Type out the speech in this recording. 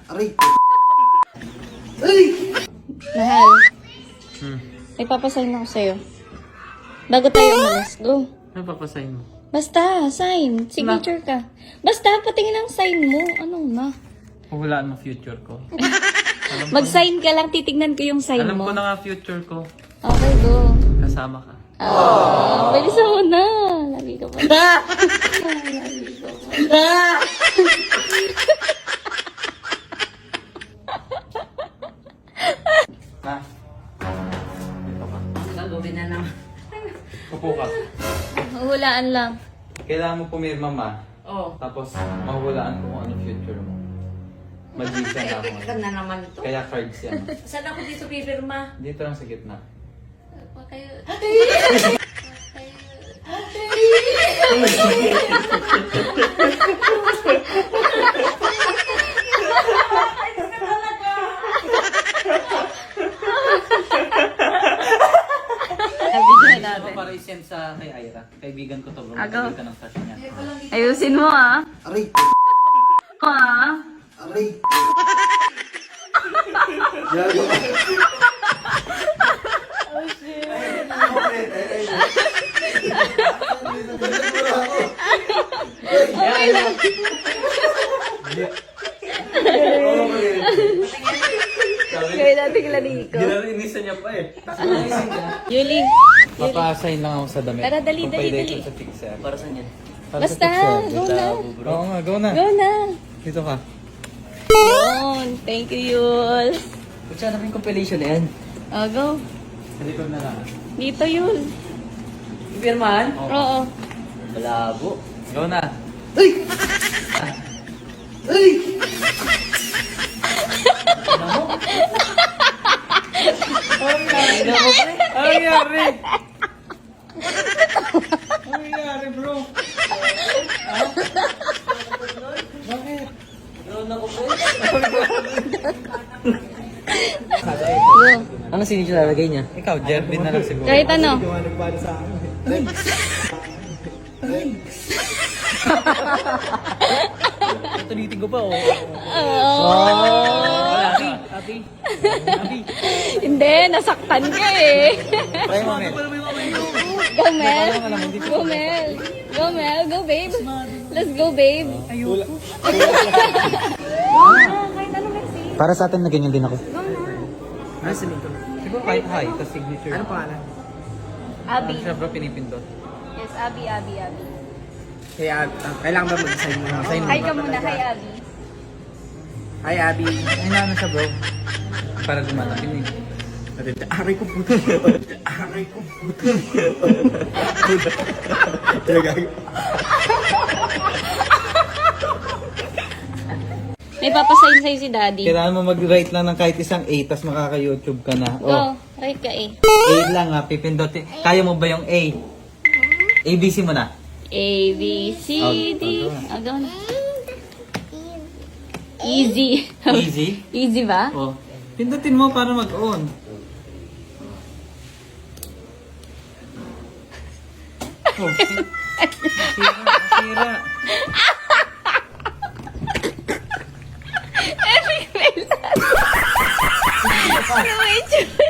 Aray! Ay! Mahal. May papasign ako sa'yo. Bago tayo umalis. Go. Ano papasahin mo? Basta, sign. Signature ka. Basta, patingin ang sign mo. Ano na? Huhulaan mo future ko. Mag-sign ka lang, titignan ko yung sign Alam mo. ko na nga future ko. Okay, go. Kasama ka. Bilisan mo na. Lagi ka pa. Lagi ka pa. Ha? Dito ka. Gagawin na naman. Upo ka. Hulaan lang. Kailangan mo pumirma, ma. Oh. Tapos, mahulaan ko kung ano future mo. Mag-visa na ako. Ka na naman ito. Kaya cards yan. Saan ako dito pipirma? Dito lang sa gitna. Nabigyan natin. Para i-send sa kay Ira. Kaibigan ko to, bro. Agaw. Ka ng crush niya. Ayusin mo ah. Aray! Ah. Aray! Gago ka. Okay lang. Gawin natin klariko. Ginarinisan niya pa eh. Yuli. Papa-assign lang ako sa damit. Tara, dali, Kung dali, pwede dali. ko sa fixer. Para saan yan? Para Basta, sa fixer. go na. Oo nga, go na. Go na. Dito ka. Yun. Thank you, Yul. Ba't siya namin compilation na yan? Oh, go. Sa likod na lang. Dito, Yul. Pipirmahan? Oo. Malabo. Go na. Ay! Ay! Ano nangyari? Ano nangyari, bro? Bakit? Ganoon ako po. Go. Ano signature lalagay niya? Ikaw, Jervin na lang siguro. Kahit ano. Tulitin ko pa, oh. Oh. Happy. Hindi, nasaktan ka eh. Try mo, men. Go, Mel. Go, Mel. Go, Mel. Go, babe. Let's go, babe. Kahit ano, Messi. Para sa atin na ganyan din ako. Ano sa nito? Siguro kahit hi, tapos signature. Ano pangalan? Abby. Siya, bro, pinipindot. Yes, Abby, Abby, Abby. Kaya, kailangan ba mag-sign mo? Sign Hi ka muna, hi, Abby. Hi, Abby. Ay, naano siya, bro. Para lumalapin eh. Aray ko puto. Aray ko puto. May papasign sa'yo si Daddy. Kailangan mo mag-write lang ng kahit isang A, tapos makaka-YouTube ka na. Go, right ka eh. A lang ha, pipindotin. Kaya mo ba yung A? ABC mo na. A, B, C, D. Agaw na. Easy. Easy? Easy ba? Oh. Pindutin mo para mag-on. Oh, sira. Ano ba itsura